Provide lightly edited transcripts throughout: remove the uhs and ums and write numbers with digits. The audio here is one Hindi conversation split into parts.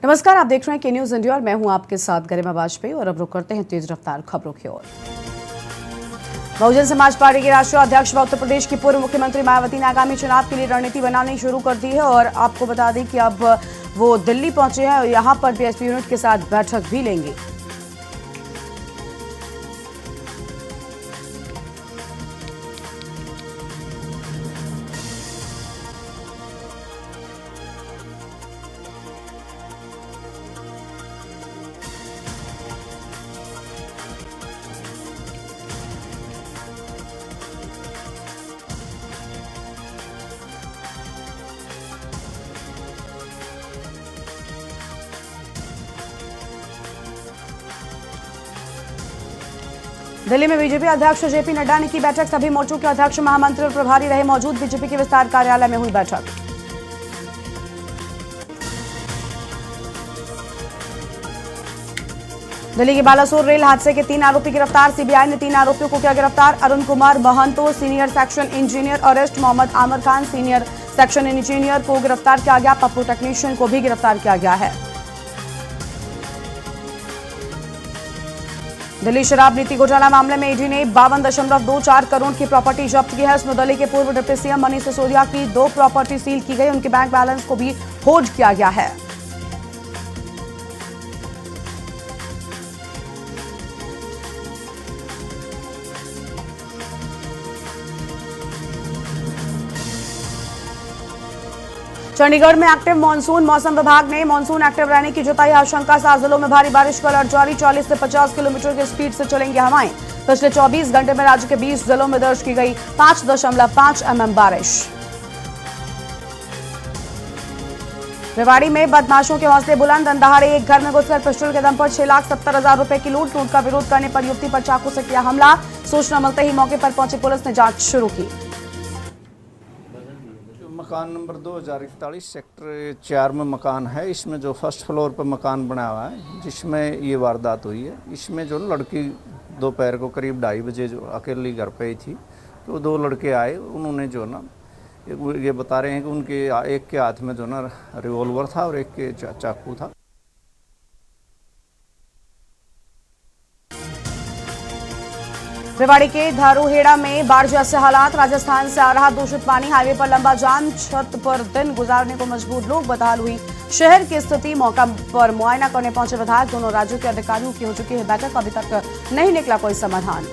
नमस्कार, आप देख रहे हैं के न्यूज इंडिया और मैं हूं आपके साथ गरिमा वाजपेयी। और अब रुक करते हैं तेज रफ्तार खबरों की ओर। बहुजन समाज पार्टी के राष्ट्रीय अध्यक्ष व उत्तर प्रदेश की पूर्व मुख्यमंत्री मायावती ने आगामी चुनाव के लिए रणनीति बनानी शुरू कर दी है। और आपको बता दें कि अब वो दिल्ली पहुंचे हैं और यहां पर बीएसपी यूनिट के साथ बैठक भी लेंगे। दिल्ली में बीजेपी अध्यक्ष जेपी नड्डा ने की बैठक। सभी मोर्चों के अध्यक्ष, महामंत्री और प्रभारी रहे मौजूद। बीजेपी के विस्तार कार्यालय में हुई बैठक। दिल्ली के बालासोर रेल हादसे के 3 आरोपी गिरफ्तार। सीबीआई ने 3 आरोपियों को किया गिरफ्तार। Arun Kumar Mahanto senior section engineer arrest. Mohammad Aamir Khan senior section engineer को गिरफ्तार किया गया। पप्पू टेक्नीशियन को भी गिरफ्तार किया गया है। दिल्ली शराब नीति घोटाला मामले में ईडी ने 52.24 करोड़ की प्रॉपर्टी जब्त की है। इसमें दिल्ली के पूर्व डिप्टी सीएम मनीष सिसोदिया की 2 प्रॉपर्टी सील की गई। उनके बैंक बैलेंस को भी होल्ड किया गया है। चंडीगढ़ में एक्टिव मानसून। मौसम विभाग ने मानसून एक्टिव रहने की जताई आशंका। 7 जिलों में भारी बारिश का अलर्ट जारी। 40 से 50 किलोमीटर की स्पीड से चलेंगी हवाएं। पिछले 24 घंटे में राज्य के 20 जिलों में दर्ज की गई 5.5 mm बारिश। रेवाड़ी में बदमाशों के हौसले बुलंद। अंधहारे एक घर में घुसकर पिस्टल के दम पर 6,70,000 रुपए की लूट का विरोध करने पर युवती पर चाकू से किया हमला। सूचना मिलते ही मौके पर पहुंची पुलिस ने जांच शुरू की। मकान नंबर 2041 सेक्टर 4 में मकान है। इसमें जो फर्स्ट फ्लोर पर मकान बना हुआ है, जिसमें ये वारदात हुई है। इसमें जो लड़की दोपहर को करीब 2:30 बजे जो अकेली घर पे ही थी, तो 2 लड़के आए। उन्होंने जो ना ये बता रहे हैं कि उनके एक के हाथ में जो ना रिवॉल्वर था और एक के चाकू था। रेवाड़ी के धारूहेड़ा में बाढ़ जैसे हालात। राजस्थान से आ रहा दूषित पानी। हाईवे पर लंबा जाम। छत पर दिन गुजारने को मजबूर लोग। बदहाल हुई शहर की स्थिति। मौका पर मुआयना करने पहुंचे विधायक। दोनों राज्यों के अधिकारियों की हो चुकी है बैठक। अभी तक नहीं निकला कोई समाधान।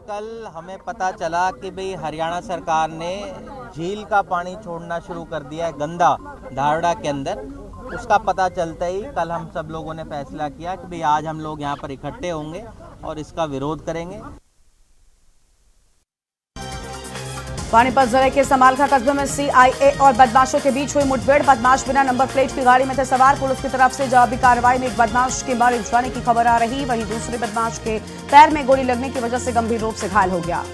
कल हमें पता चला कि भाई हरियाणा सरकार ने झील का पानी छोड़ना शुरू कर दिया है गंदा धारड़ा के अंदर। उसका पता चलता ही कल हम सब लोगों ने फैसला किया कि भाई आज हम लोग यहाँ पर इकट्ठे होंगे और इसका विरोध करेंगे। पानीपत जिले के समालखा कस्बे में सीआईए और बदमाशों के बीच हुई मुठभेड़। बदमाश बिना नंबर प्लेट की गाड़ी में थे सवार। पुलिस की तरफ से जवाबी कार्रवाई में एक बदमाश के मारे जाने की खबर आ रही। वहीं दूसरे बदमाश के पैर में गोली लगने की वजह से गंभीर रूप से घायल हो गया।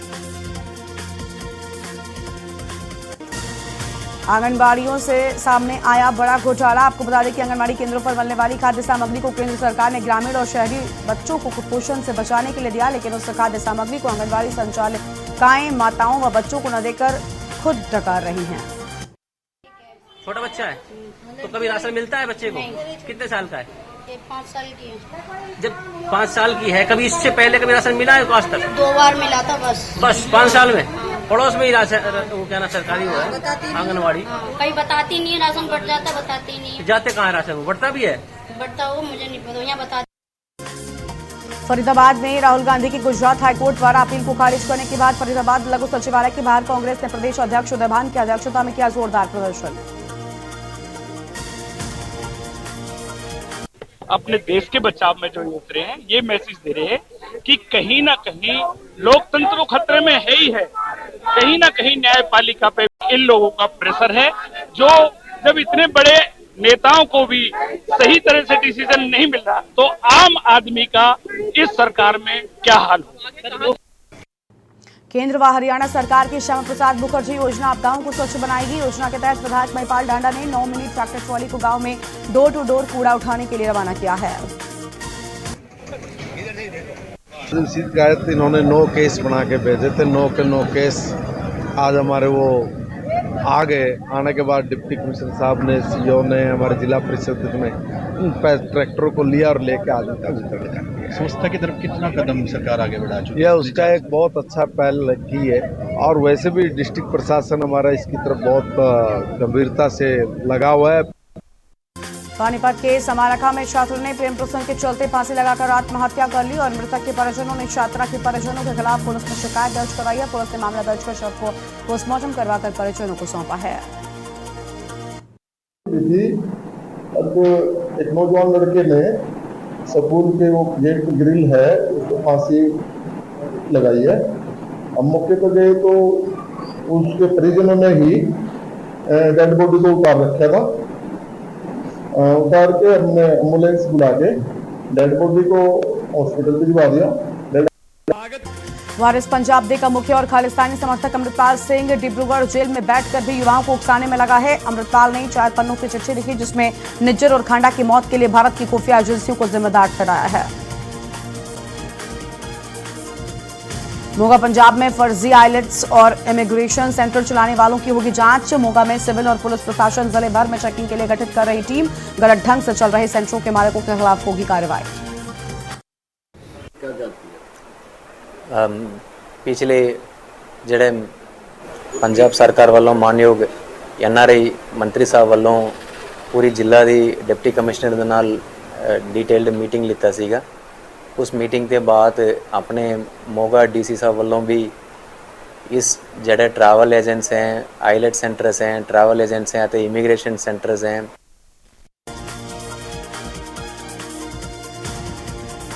आंगनबाड़ियों से सामने आया बड़ा घोटाला। आपको बता दें कि आंगनबाड़ी केंद्रों पर मिलने वाली खाद्य सामग्री को केंद्र सरकार ने ग्रामीण और शहरी बच्चों को कुपोषण से बचाने के लिए दिया, लेकिन उस खाद्य सामग्री को आंगनबाड़ी संचालिकाएं माताओं व बच्चों को न देकर खुद डकार रही हैं। छोटा बच्चा है तो कभी राशन मिलता है बच्चे को? कितने साल का है? 5 साल की है। जब 5 साल की है, कभी इससे पहले कभी राशन मिला है? आज तक 2 बार मिला था बस 5 साल में। पड़ोस में ही वो क्या ना सरकारी हुआ है आंगनबाड़ी। कहीं बताती नहीं है, राशन बढ़ जाता बताती नहीं है। जाते कहाँ है राशन? वो बढ़ता भी है? बढ़ता हो मुझे नहीं पता, यहाँ बता। फरीदाबाद में राहुल गांधी की गुजरात हाईकोर्ट द्वारा अपील को खारिज करने के बाद फरीदाबाद लघु सचिवालय के बाहर कांग्रेस ने प्रदेश अध्यक्ष उदय भान की अध्यक्षता में किया जोरदार प्रदर्शन। अपने देश के बचाव में जो उतरे हैं, ये मैसेज दे रहे हैं कि कहीं ना कहीं लोकतंत्र तो खतरे में है ही है। कहीं ना कहीं न्यायपालिका पे इन लोगों का प्रेशर है, जो जब इतने बड़े नेताओं को भी सही तरह से डिसीजन नहीं मिल रहा, तो आम आदमी का इस सरकार में क्या हाल होगा। केंद्र व हरियाणा सरकार की श्यामा प्रसाद मुखर्जी योजना आपदाओं को स्वच्छ बनाएगी। योजना के तहत विधायक महिपाल ढांडा ने 9 मिनी ट्रैक्टर ट्रॉली को गांव में डोर टू डोर कूड़ा उठाने के लिए रवाना किया है। इन्होंने 9 केस बना के भेजे थे। 9 के 9 केस आज हमारे वो आ गए। आने के बाद डिप्टी कमिश्नर साहब ने, सीओ ने, हमारे जिला परिषद में उन ट्रैक्टरों को लिया और लेके आगे तक संस्था की तरफ कितना कदम सरकार आगे बढ़ा चुकी है? यह उसका एक बहुत अच्छा पहल की है और वैसे भी डिस्ट्रिक्ट प्रशासन हमारा इसकी तरफ बहुत गंभीरता से लगा हुआ है। पानीपत के समारखा में छात्र ने प्रेम प्रसंग के चलते फांसी लगाकर आत्महत्या कर ली और मृतक के परिजनों ने छात्रा के परिजनों के खिलाफ पुलिस में शिकायत दर्ज कराई है। पुलिस ने मामला दर्ज कर शव को पोस्टमार्टम करवाकर परिजनों को सौंपा है। एक नौजवान लड़के ने स्कूल के वो गेट की ग्रिल है उसको फांसी लगाई है। हम मौके पर गए तो उसके परिजनों ने ही डेड बॉडी को उतार रखा था। उतार के हमने एम्बुलेंस बुला के डेड बॉडी को हॉस्पिटल भिजवा दिया। वारिस पंजाब दे का मुखिया और खालिस्तानी समर्थक अमृतपाल सिंह डिब्रूगढ़ जेल में बैठकर भी युवाओं को उकसाने में लगा है। अमृतपाल ने 4 पन्नों की चिट्ठी लिखी जिसमें निज्जर और खांडा की मौत के लिए भारत की खुफिया एजेंसियों को जिम्मेदार ठहराया है। मोगा पंजाब में फर्जी आइलेट्स और इमिग्रेशन सेंटर चलाने वालों की होगी जांच। मोगा में सिविल और पुलिस प्रशासन जिले भर में चेकिंग के लिए गठित कर रही टीम। गलत ढंग से चल रहे सेंटरों के मालिकों के खिलाफ होगी कार्रवाई। पिछले ਜਿਹੜੇ पंजाब सरकार ਵੱਲੋਂ ਮਾਨਯੋਗ NRI ਮੰਤਰੀ ਸਾਹਿਬ ਵੱਲੋਂ पूरी ਜ਼ਿਲ੍ਹਾ ਦੀ डिप्टी कमिश्नर ਦੇ ਨਾਲ डिटेल्ड मीटिंग लिता ਸੀਗਾ। उस मीटिंग के बाद अपने मोगा DC साहब वालों भी इस जड़े ट्रैवल एजेंट्स हैं, आइलेट सेंटर्स हैं, ट्रैवल एजेंट्स हैं, तो इमिग्रेशन सेंटर्स हैं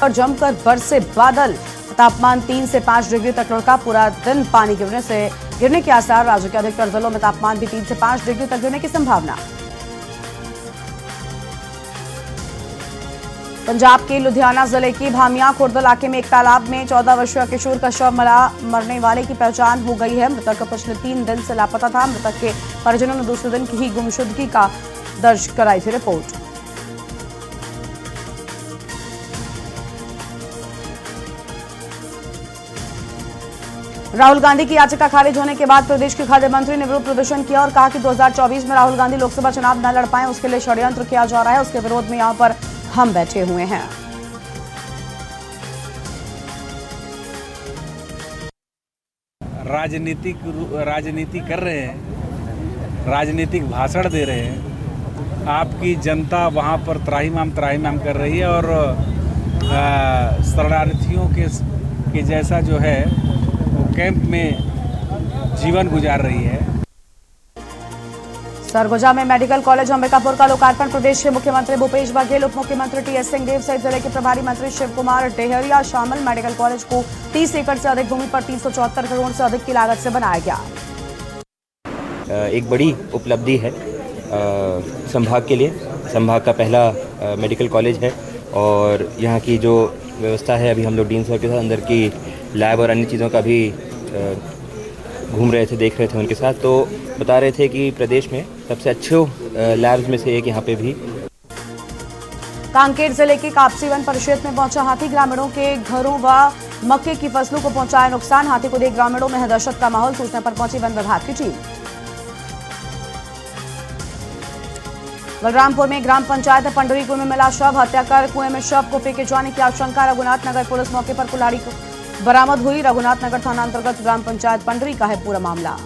और जमकर बरसे बादल। तापमान 3 से 5 डिग्री तक लुढ़का। पूरा दिन पानी गिरने के आसार। राज्य के अधिकतर जिलों में तापमान भी 3 से 5 डिग्री तक गिरने की संभावना। पंजाब के लुधियाना जिले की भामिया खुर्द इलाके में एक तालाब में 14 वर्षीय किशोर का शव मिला। मरने वाले की पहचान हो गई है। मृतक पिछले 3 दिन से लापता था। मृतक के परिजनों ने दूसरे दिन की ही गुमशुदगी का दर्ज कराई थी रिपोर्ट। राहुल गांधी की याचिका खारिज होने के बाद प्रदेश के खाद्य मंत्री ने विरोध प्रदर्शन किया और कहा कि 2024 में राहुल गांधी लोकसभा चुनाव न लड़ पाएं, उसके लिए षड्यंत्र किया जा रहा है। उसके विरोध में यहां पर हम बैठे हुए हैं। राजनीति कर रहे हैं, राजनीतिक भाषण दे रहे हैं। आपकी जनता वहां पर त्राहिमाम कर रही है और शरणार्थियों के जैसा जो है वो कैंप में जीवन गुजार रही है। सरगुजा में मेडिकल कॉलेज अंबिकापुर का लोकार्पण। प्रदेश के मुख्यमंत्री भूपेश बघेल, उप मुख्यमंत्री TS सिंहदेव सहित जिले के प्रभारी मंत्री शिव कुमार डेहरिया शामिल। मेडिकल कॉलेज को 30 एकड़ से अधिक भूमि पर 374 करोड़ से अधिक की लागत से बनाया गया। एक बड़ी उपलब्धि है संभाग के लिए। संभाग का पहला मेडिकल कॉलेज है और यहाँ की जो व्यवस्था है, अभी हम लोग डीन साहब के साथ अंदर की लैब और अन्य चीज़ों का भी घूम रहे थे, देख रहे थे उनके साथ, तो बता रहे थे कि प्रदेश में सबसे अच्छे लैब्स में से एक यहाँ पे भी। कांकेर जिले के कापसी वन परिक्षेत्र में पहुंचा हाथी। ग्रामीणों के घरों व मक्के की फसलों को पहुंचाया नुकसान। हाथी को देख ग्रामीणों में है दहशत का माहौल। सूचना पर पहुंची वन विभाग की टीम। बलरामपुर में ग्राम पंचायत पंडोरी कुएं में मिला शव। हत्या कर कुएं में शव को फेंके जाने की आशंका। रघुनाथ नगर पुलिस मौके पर कुल्हाड़ी बरामद हुई। रघुनाथ नगर थाना अंतर्गत ग्राम पंचायत पंडरी का है पूरा मामला।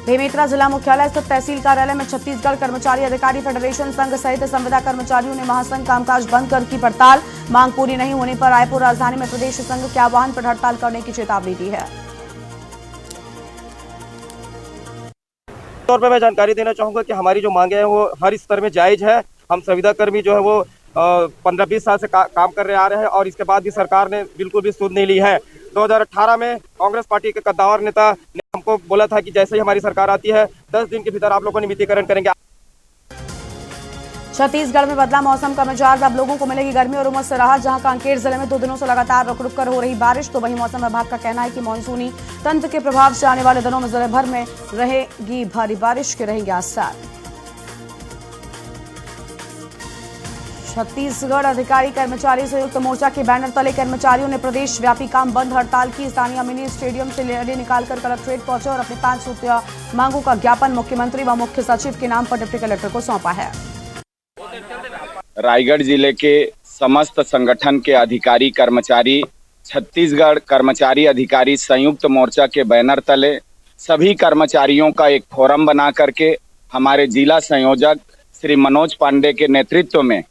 बेमेतरा जिला मुख्यालय स्थित तहसील कार्यालय में छत्तीसगढ़ कर्मचारी अधिकारी फेडरेशन संघ सहित संविदा कर्मचारियों ने महासंघ कामकाज बंद कर की हड़ताल। मांग पूरी नहीं होने पर रायपुर राजधानी में प्रदेश संघ के आह्वान पर हड़ताल करने की चेतावनी दी है। तौर पर मैं जानकारी देना चाहूंगा कि हमारी जो मांगे हैं वो हर स्तर में जायज है। हम संविदा कर्मी जो है वो 15-20 साल से काम कर रहे आ रहे हैं और इसके बाद भी सरकार ने बिल्कुल भी सुध नहीं ली है। 2018 में कांग्रेस पार्टी के कद्दावर नेता ने हमको बोला था कि जैसे ही हमारी सरकार आती है 10 दिन के भीतर आप लोगों को नियमितीकरण करेंगे। छत्तीसगढ़ में बदला मौसम का मिजाज। अब लोगों को मिलेगी गर्मी और उमस से राहत। जहां कांकेर जिले में 2 दिनों से लगातार रुक रुक कर हो रही बारिश, तो वहीं मौसम विभाग का कहना है कि मानसूनी तंत्र के प्रभाव से आने वाले दिनों में जिले भर में रहेगी भारी बारिश के रहेंगे आसार। छत्तीसगढ़ अधिकारी कर्मचारी संयुक्त मोर्चा के बैनर तले कर्मचारियों ने प्रदेश व्यापी काम बंद हड़ताल की। स्थानीय मिनी स्टेडियम से रैली निकालकर कलेक्ट्रेट पहुंचे और अपनी 5 सूत्रीय मांगों का ज्ञापन मुख्यमंत्री व मुख्य सचिव के नाम पर डिप्टी कलेक्टर को सौंपा है। रायगढ़ जिले के समस्त संगठन के अधिकारी कर्मचारी छत्तीसगढ़ कर्मचारी अधिकारी संयुक्त मोर्चा के बैनर तले सभी कर्मचारियों का एक फोरम बना करके हमारे जिला संयोजक श्री मनोज पांडे के नेतृत्व में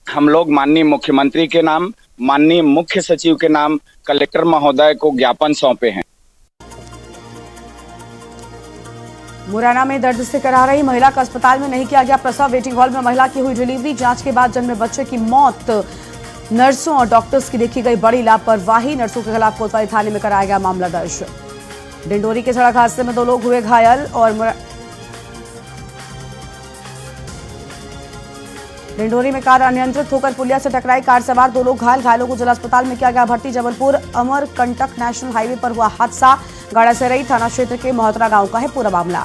हम लोग माननीय मुख्यमंत्री के नाम, माननीय मुख्य सचिव के नाम कलेक्टर महोदय को ज्ञापन सौंपे हैं। मुरैना में दर्द से करा रही महिला का अस्पताल में नहीं किया गया प्रसव। वेटिंग हॉल में महिला की हुई डिलीवरी। जांच के बाद जन्मे बच्चे की मौत। नर्सों और डॉक्टर्स की देखी गई बड़ी लापरवाही। नर्सों के खिलाफ कोतवाली थाने में कराया गया मामला दर्ज। डिंडोरी के सड़क हादसे में 2 लोग हुए घायल और डिंडोरी में कार अनियंत्रित होकर पुलिया से टकराई। कार सवार 2 लोग घायल। घायलों को जिला अस्पताल में किया गया भर्ती। जबलपुर अमरकंटक नेशनल हाईवे पर हुआ हादसा। गाड़ासरई थाना क्षेत्र के मोहतरा गांव का है पूरा मामला।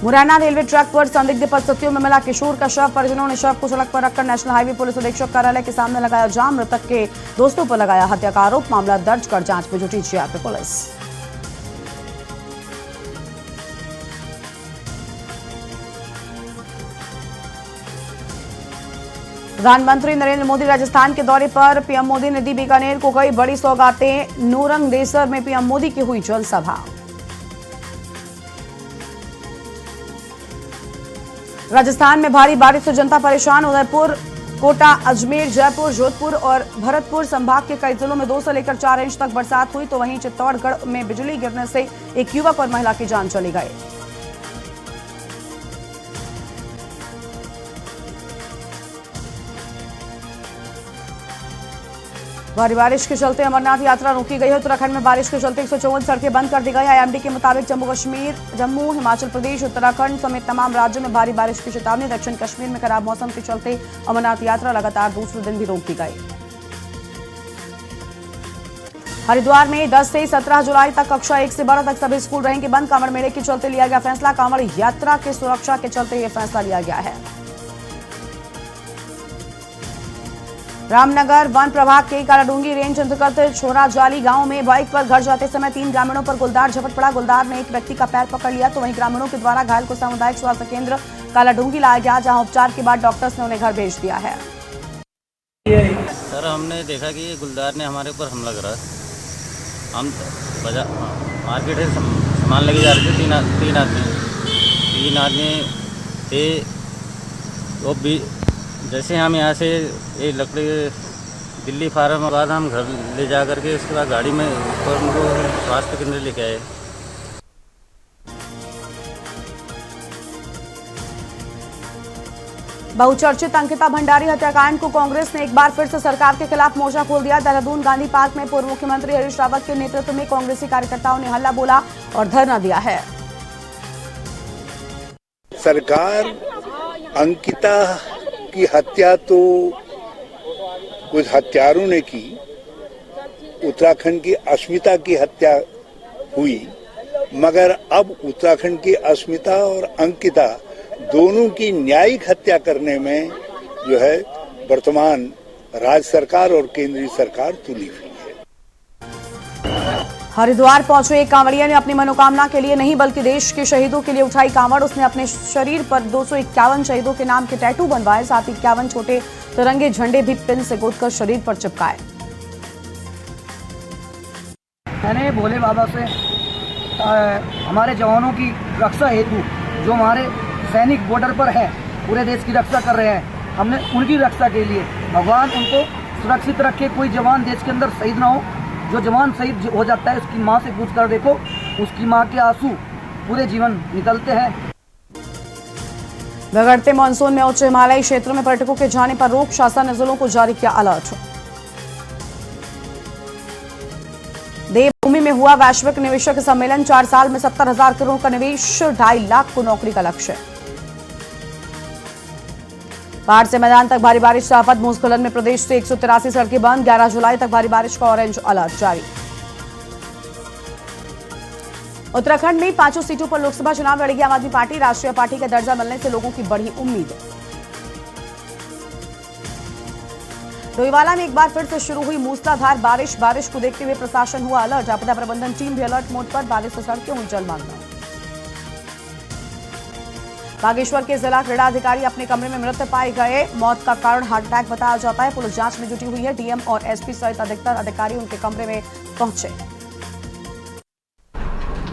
मुरैना रेलवे ट्रैक पर संदिग्ध परिस्थितियों में मिला किशोर का शव। परिजनों ने शव को सड़क पर रखकर नेशनल हाईवे पुलिस अधीक्षक कार्यालय के सामने लगाया जाम। मृतक के दोस्तों पर लगाया हत्या का आरोप। मामला दर्ज कर जांच में जुटी जीआरपी पुलिस। प्रधानमंत्री नरेंद्र मोदी राजस्थान के दौरे पर। पीएम मोदी ने दी बीकानेर को कई बड़ी सौगातें। नूरंग देसर में पीएम मोदी की हुई जनसभा। राजस्थान में भारी बारिश से जनता परेशान। उदयपुर, कोटा, अजमेर, जयपुर, जोधपुर और भरतपुर संभाग के कई जिलों में 2 से लेकर 4 इंच तक बरसात हुई तो वहीं चित्तौड़गढ़ में बिजली गिरने से एक युवक और महिला की जान चली गई। भारी बारिश के चलते अमरनाथ यात्रा रोकी गई है। उत्तराखंड में बारिश के चलते 154 सड़कें बंद कर दी गई। आईएमडी के मुताबिक जम्मू, हिमाचल प्रदेश, उत्तराखंड समेत तमाम राज्यों में भारी बारिश की चेतावनी। दक्षिण कश्मीर में खराब मौसम के चलते अमरनाथ यात्रा लगातार दूसरे दिन भी रोक दी गई। हरिद्वार में 10 से 17 जुलाई तक कक्षा 1 से 12 तक सभी स्कूल रहेंगे बंद। कांवड़ मेले के चलते लिया गया फैसला। कांवड़ यात्रा की सुरक्षा के चलते यह फैसला लिया गया है। रामनगर वन प्रभाग के कालाडूंगी रेंज अंतर्गत छोरा जाली गांव में बाइक पर घर जाते समय 3 ग्रामीणों पर गुलदार झपट पड़ा। गुलदार ने एक व्यक्ति का पैर पकड़ लिया तो वहीं ग्रामीणों के द्वारा घायल को सामुदायिक स्वास्थ्य केंद्र कालाडूंगी लाया गया, जहां उपचार के बाद डॉक्टर्स ने उन्हें घर भेज दिया है। सर, हमने देखा कि ये गुलदार ने हमारे ऊपर हमला करा। हम बाजार मार्केट से सामान लेके जा रहे थे। 3 आदमी थे। वो भी जैसे हम यहाँ से ये लकड़ी दिल्ली फार्म के बाद हम घर ले जा करके उसके बाद गाड़ी में ऊपर उनको स्वास्थ्य केंद्र लेके आए। बहुचर्चित अंकिता भंडारी हत्याकांड को कांग्रेस ने एक बार फिर से सरकार के खिलाफ मोर्चा खोल दिया। देहरादून गांधी पार्क में पूर्व मुख्यमंत्री हरीश रावत के नेतृत्व में कांग्रेसी कार्यकर्ताओं ने हल्ला बोला और धरना दिया है। सरकार अंकिता की हत्या तो कुछ हत्यारों ने की। उत्तराखंड की अस्मिता की हत्या हुई, मगर अब उत्तराखंड की अस्मिता और अंकिता दोनों की न्यायिक हत्या करने में जो है वर्तमान राज्य सरकार और केंद्रीय सरकार तुली हुई है। हरिद्वार पहुंचे एक कांवड़िया ने अपनी मनोकामना के लिए नहीं बल्कि देश के शहीदों के लिए उठाई कांवड़। उसने अपने शरीर पर 251 शहीदों के नाम के टैटू बनवाए, साथ ही 51 छोटे तिरंगे झंडे भी पिन से गोदकर शरीर पर चिपकाए। मैंने भोले बाबा से हमारे जवानों की रक्षा हेतु, जो हमारे सैनिक बॉर्डर पर हैं, पूरे देश की रक्षा कर रहे हैं, हमने उनकी रक्षा के लिए भगवान उनको सुरक्षित रखे, कोई जवान देश के अंदर शहीद ना हो। जो जवान शहीद हो जाता है उसकी माँ से पूछ कर देखो, उसकी माँ के आंसू पूरे जीवन निकलते हैं। बिगड़ते मानसून में उच्च हिमालयी क्षेत्रों में पर्यटकों के जाने पर रोक। शासन ने जिलों को जारी किया अलर्ट। देवभूमि में हुआ वैश्विक निवेशक सम्मेलन। 4 साल में 70,000 करोड़ का निवेश, 2.5 लाख को नौकरी का लक्ष्य। पहाड़ से मैदान तक भारी बारिश से आफत। भूस्खलन में प्रदेश से 183 सड़कें बंद। 11 जुलाई तक भारी बारिश का ऑरेंज अलर्ट जारी। उत्तराखंड में 5 सीटों पर लोकसभा चुनाव लड़ेगी आम आदमी पार्टी। राष्ट्रीय पार्टी का दर्जा मिलने से लोगों की बढ़ी उम्मीद। डोईवाला में एक बार फिर से शुरू हुई मूसलाधार बारिश को देखते हुए प्रशासन हुआ अलर्ट। आपदा प्रबंधन टीम भी अलर्ट मोड पर। बारिश से सड़कें हुई जलमग्न। बागेश्वर के जिला क्रीड़ा अधिकारी अपने कमरे में मृत पाए गए। मौत का कारण हार्ट अटैक बताया जाता है। पुलिस जांच में जुटी हुई है। डीएम और एसपी सहित अधिकतर अधिकारी उनके कमरे में पहुंचे।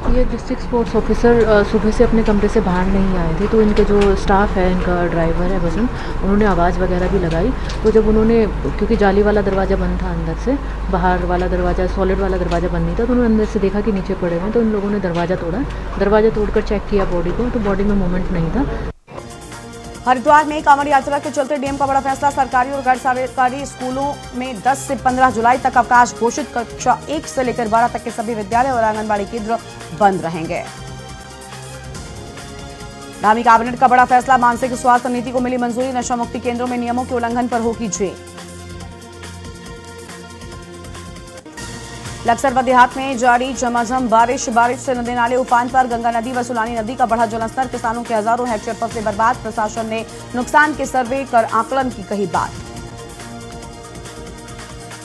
ये डिस्ट्रिक्ट स्पोर्ट्स ऑफिसर सुबह से अपने कमरे से बाहर नहीं आए थे, तो इनके जो स्टाफ है, इनका ड्राइवर है बसन, उन्होंने आवाज़ वगैरह भी लगाई। तो जब उन्होंने, क्योंकि जाली वाला दरवाज़ा बंद था अंदर से, बाहर वाला दरवाज़ा, सॉलिड वाला दरवाज़ा बंद नहीं था, तो उन्होंने अंदर से देखा कि नीचे पड़े हुए हैं। तो इन लोगों ने दरवाज़ा तोड़ा। दरवाज़ा तोड़कर चेक किया बॉडी को, तो बॉडी में मूवमेंट नहीं था। हरिद्वार में कांवड़ यात्रा के चलते डीएम का बड़ा फैसला। सरकारी और गैर सरकारी स्कूलों में 10 से 15 जुलाई तक अवकाश घोषित। कक्षा 1 से लेकर 12 तक के सभी विद्यालय और आंगनबाड़ी केंद्र बंद रहेंगे। धामी कैबिनेट का बड़ा फैसला। मानसिक स्वास्थ्य नीति को मिली मंजूरी। नशा मुक्ति केंद्रों में नियमों के उल्लंघन पर होगी जेल। लक्सर व देहात में जारी झमाझम बारिश से नदी नाले उफान पर। गंगा नदी व सुलानी नदी का बढ़ा जलस्तर। किसानों के हजारों हेक्टेयर फसलें बर्बाद। प्रशासन ने नुकसान के सर्वे कर आकलन की कही बात।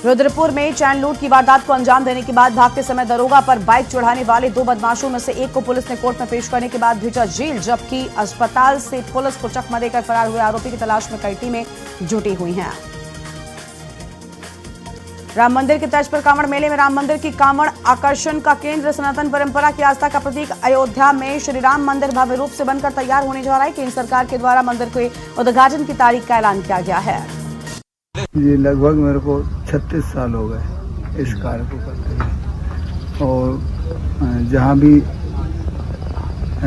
रुद्रपुर में चैन लूट की वारदात को अंजाम देने के बाद भागते समय दरोगा पर बाइक चढ़ाने वाले 2 बदमाशों में से एक को पुलिस ने कोर्ट में पेश करने के बाद भेजा जेल, जबकि अस्पताल से पुलिस को चकमा देकर फरार हुए आरोपी की तलाश में कई टीमें जुटी हुई हैं। राम मंदिर की तर्ज पर कांवड़ मेले में राम मंदिर की कांवड़ आकर्षण का केंद्र। सनातन परंपरा की आस्था का प्रतीक अयोध्या में श्री राम मंदिर भव्य रूप से बनकर तैयार होने जा रहा है। केंद्र सरकार के द्वारा मंदिर के उद्घाटन की तारीख का ऐलान किया गया है। ये लगभग मेरे को 36 साल हो गए इस कार्य को करते हुए, और जहाँ भी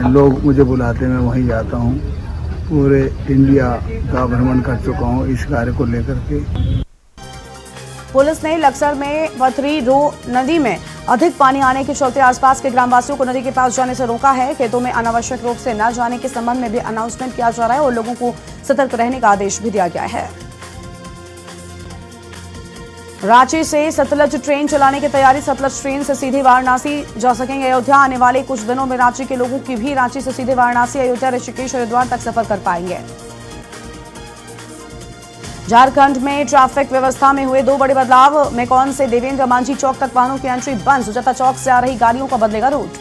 लोग मुझे बुलाते हैं मैं वहीं जाता हूँ। पूरे इंडिया का भ्रमण कर चुका हूँ इस कार्य को लेकर के। पुलिस ने लक्सर में पथरी रो नदी में अधिक पानी आने के चलते आसपास के ग्रामवासियों को नदी के पास जाने से रोका है। खेतों में अनावश्यक रूप से न जाने के संबंध में भी अनाउंसमेंट किया जा रहा है और लोगों को सतर्क रहने का आदेश भी दिया गया है। रांची से सतलज ट्रेन चलाने की तैयारी। सतलज ट्रेन से सीधे वाराणसी जा सकेंगे। अयोध्या आने वाले कुछ दिनों में रांची के लोगों की भी रांची से सीधे वाराणसी, अयोध्या, ऋषिकेश, हरिद्वार तक सफर कर पाएंगे। झारखंड में ट्रैफिक व्यवस्था में हुए 2 बड़े बदलाव। मेकॉन से देवेंद्र मांझी चौक तक वाहनों की एंट्री बंद। सुजाता चौक से आ रही गाड़ियों का बदलेगा रूट।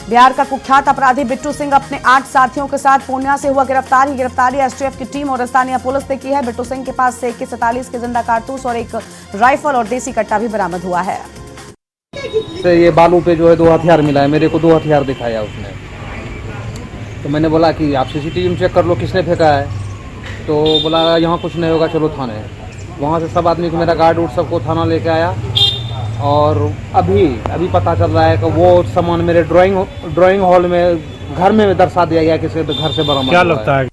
बिहार का कुख्यात अपराधी बिट्टू सिंह अपने 8 साथियों के साथ पूर्णिया से हुआ गिरफ्तार। गिरफ्तारी एसटीएफ की टीम और स्थानीय पुलिस ने की है। बिट्टू सिंह के पास से AK-47 के जिंदा कारतूस और एक राइफल और देसी कट्टा भी बरामद हुआ है। ये बालू पे जो है 2 हथियार मिला है। मेरे को 2 हथियार दिखाया उसने, तो मैंने बोला कि आप सीसीटीवी में चेक कर लो किसने फेंका है। तो बोला यहाँ कुछ नहीं होगा, चलो थाने। वहाँ से सब आदमी को, मेरा गार्ड उठ सबको थाना लेके आया। और अभी पता चल रहा है कि वो सामान मेरे ड्राइंग हॉल में घर में दर्शा दिया गया, किसी घर से बरामद। क्या लगता है?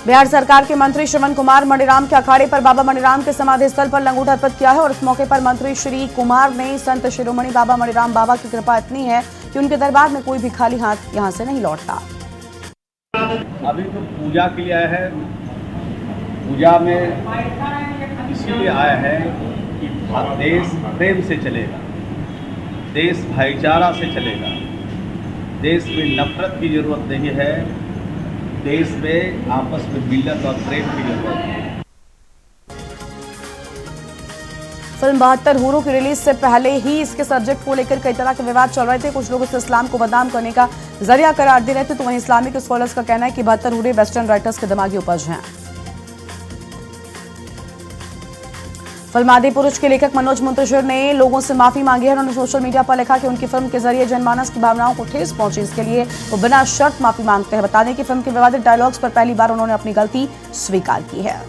बिहार सरकार के मंत्री श्रवण कुमार मणिराम के अखाड़े पर बाबा मणिराम के समाधि स्थल पर लंगूट अर्पित किया है और इस मौके पर मंत्री श्री कुमार ने संत शिरोमणि बाबा मणिराम बाबा की कृपा इतनी है कि उनके दरबार में कोई भी खाली हाथ यहाँ से नहीं लौटता। अभी तो पूजा के लिए आया है। पूजा में इसीलिए आया है कि देश प्रेम से चलेगा, देश भाईचारा से चलेगा, देश में नफरत की जरूरत नहीं है, देश में आपस में मिलत और प्रेम की जरूरत है। फिल्म 72 हूरों की रिलीज से पहले ही इसके सब्जेक्ट को लेकर कई तरह के विवाद चल रहे थे। कुछ लोग इसे इस्लाम को बदनाम करने का जरिया करार दे रहे थे, तो वहीं इस्लामिक स्कॉलर्स का कहना है कि 72 हूरें वेस्टर्न राइटर्स के दिमागी उपज हैं। फिल्म आदि पुरुष के लेखक मनोज मुंतशिर ने लोगों से माफी मांगी है। उन्होंने सोशल मीडिया पर लिखा कि उनकी फिल्म के जरिए जनमानस की भावनाओं को ठेस पहुंची, इसके लिए वो बिना शर्त माफी मांगते हैं। बता दें कि फिल्म के विवादित डायलॉग्स पर पहली बार उन्होंने अपनी गलती स्वीकार की है।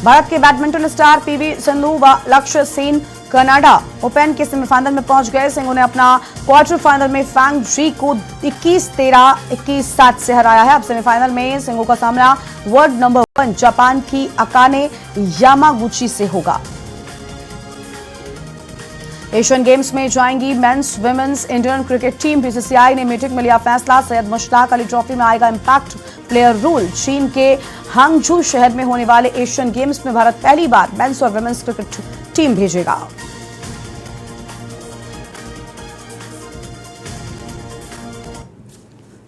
भारत के बैडमिंटन स्टार पीवी सिंधु व लक्ष्य सेन कनाडा ओपन के सेमीफाइनल में पहुंच गए। सिंधु ने अपना क्वार्टर फाइनल में फैंग जी को 21-13, 21-7 से हराया है। अब सेमीफाइनल में सिंधु का सामना वर्ल्ड नंबर 1 जापान की अकाने यामागुची से होगा। एशियन गेम्स में जाएंगी men's women's Indian cricket team. BCCI ने मीटिंग में लिया फैसला, सैयद मुश्ताक अली ट्रॉफी में आएगा इंपैक्ट प्लेयर रूल। चीन के हांगझू शहर में होने वाले एशियन गेम्स में भारत पहली बार मेंस और विमेंस क्रिकेट टीम भेजेगा।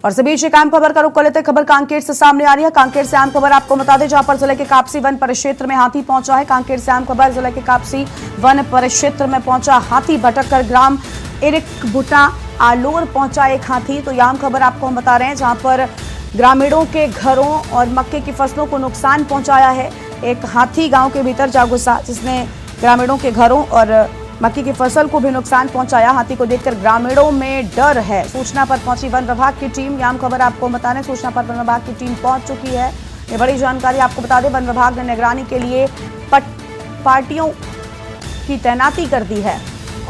और इस बीच एक अहम खबर का रुख कर लेते हैं। खबर कांकेर से सामने आ रही है। कांकेर से अहम खबर आपको बता दें, जहां पर जिले के कापसी वन परिक्षेत्र में हाथी पहुंचा है। कांकेर से अहम खबर, जिले के कापसी वन परिक्षेत्र में पहुंचा हाथी। भटक कर ग्राम इरिकबुटा आलोर पहुंचा एक हाथी। तो यह अहम खबर आपको हम बता रहे हैं, जहां पर ग्रामीणों के घरों और मक्के की फसलों को नुकसान पहुंचाया है। एक हाथी गांव के भीतर जा घुसा, जिसने ग्रामीणों के घरों और मक्की की फसल को भी नुकसान पहुंचाया। हाथी को देखकर ग्रामीणों में डर है। सूचना पर पहुंची वन विभाग की टीम। यह खबर आपको बता दें, सूचना पर वन विभाग की टीम पहुंच चुकी है। ये बड़ी जानकारी आपको बता दें, वन विभाग ने निगरानी के लिए पार्टियों की तैनाती कर दी है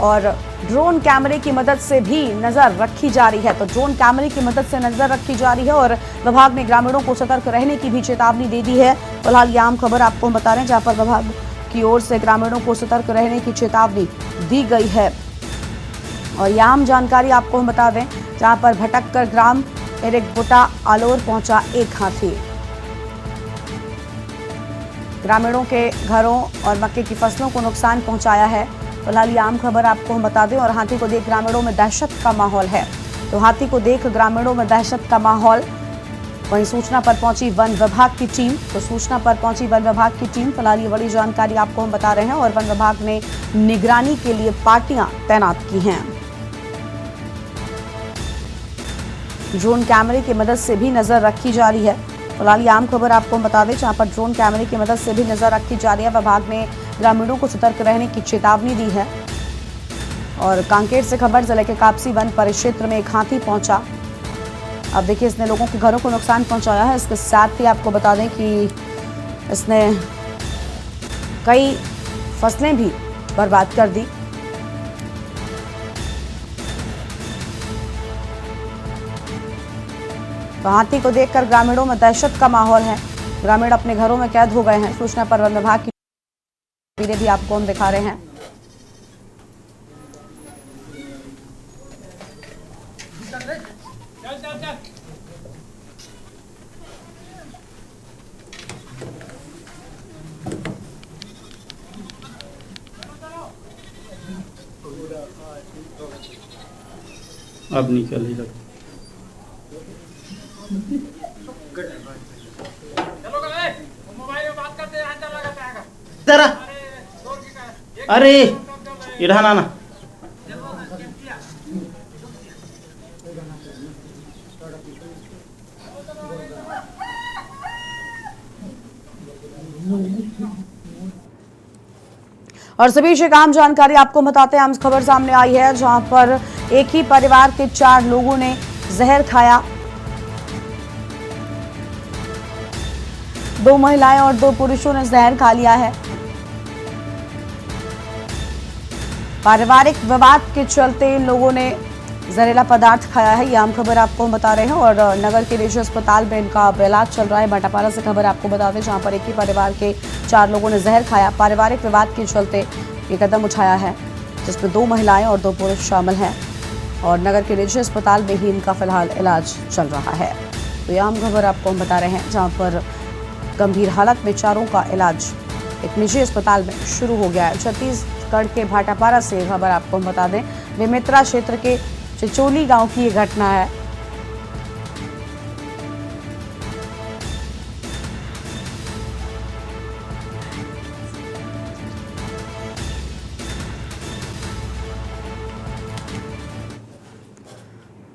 और ड्रोन कैमरे की मदद से भी नजर रखी जा रही है। तो ड्रोन कैमरे की मदद से नजर रखी जा रही है और विभाग ने ग्रामीणों को सतर्क रहने की भी चेतावनी दे दी है। फिलहाल यह आम खबर आपको बता रहे हैं, जहां पर विभाग की ओर से ग्रामीणों को सतर्क रहने की चेतावनी दी गई है। और यह आम जानकारी आपको हम बता दें, जहां पर भटक कर ग्राम इरिकबुटा आलोर पहुंचा एक हाथी। ग्रामीणों के घरों और मक्के की फसलों को नुकसान पहुंचाया है। फिलहाल ये आम खबर आपको हम बता दें। और हाथी को देख ग्रामीणों में दहशत का माहौल है। तो हाथी को देख ग्रामीणों में दहशत का माहौल। वहीं सूचना पर पहुंची वन विभाग की टीम। तो सूचना पर पहुंची वन विभाग की टीम। फिलहाल ये बड़ी जानकारी आपको हम बता रहे हैं और वन विभाग ने निगरानी के लिए पार्टियां तैनात की हैं। ड्रोन कैमरे की मदद से भी नजर रखी जा रही है। फिलहाल ये आम खबर आपको हम बता दें, जहां पर ड्रोन कैमरे की मदद से भी नजर रखी जा रही है। विभाग ने ग्रामीणों को सतर्क रहने की चेतावनी दी है। और कांकेर से खबर, जिले के कापसी वन परिक्षेत्र में एक हाथी पहुंचा। अब देखिए, इसने लोगों के घरों को नुकसान पहुंचाया है। इसके साथ ही आपको बता दें कि इसने कई फसलें भी बर्बाद कर दी। तो हाथी को देखकर ग्रामीणों में दहशत का माहौल है। ग्रामीण अपने घरों में कैद हो गए हैं। सूचना पर वन विभाग की तस्वीरें भी आपको हम दिखा रहे हैं। अब निकल ही लगा। जरा अरे इधर ना और सभी एक आम जानकारी आपको बताते हैं। आम खबर सामने आई है, जहां पर एक ही परिवार के 4 लोगों ने जहर खाया। 2 महिलाएं और 2 पुरुषों ने जहर खा लिया है। पारिवारिक विवाद के चलते इन लोगों ने जहरीला पदार्थ खाया है। ये आम खबर आपको हम बता रहे हैं और नगर के निजी अस्पताल में इनका इलाज चल रहा है। भाटापारा से खबर आपको बता दें, जहां पर एक ही परिवार के 4 लोगों ने जहर खाया। पारिवारिक विवाद के चलते ये कदम उठाया है, जिसमें 2 महिलाएं और 2 पुरुष शामिल हैं और नगर के निजी अस्पताल में ही इनका फिलहाल इलाज चल रहा है। तो यह आम खबर आपको हम बता रहे हैं, जहाँ पर गंभीर हालत में 4 का इलाज एक निजी अस्पताल में शुरू हो गया है। छत्तीसगढ़ के भाटापारा से खबर आपको हम बता दें, बेमेतरा क्षेत्र के चिचोली गांव की ये घटना है।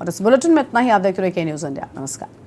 और इस बुलेटिन में इतना ही। आप देख रहे हैं के न्यूज़ इंडिया। नमस्कार।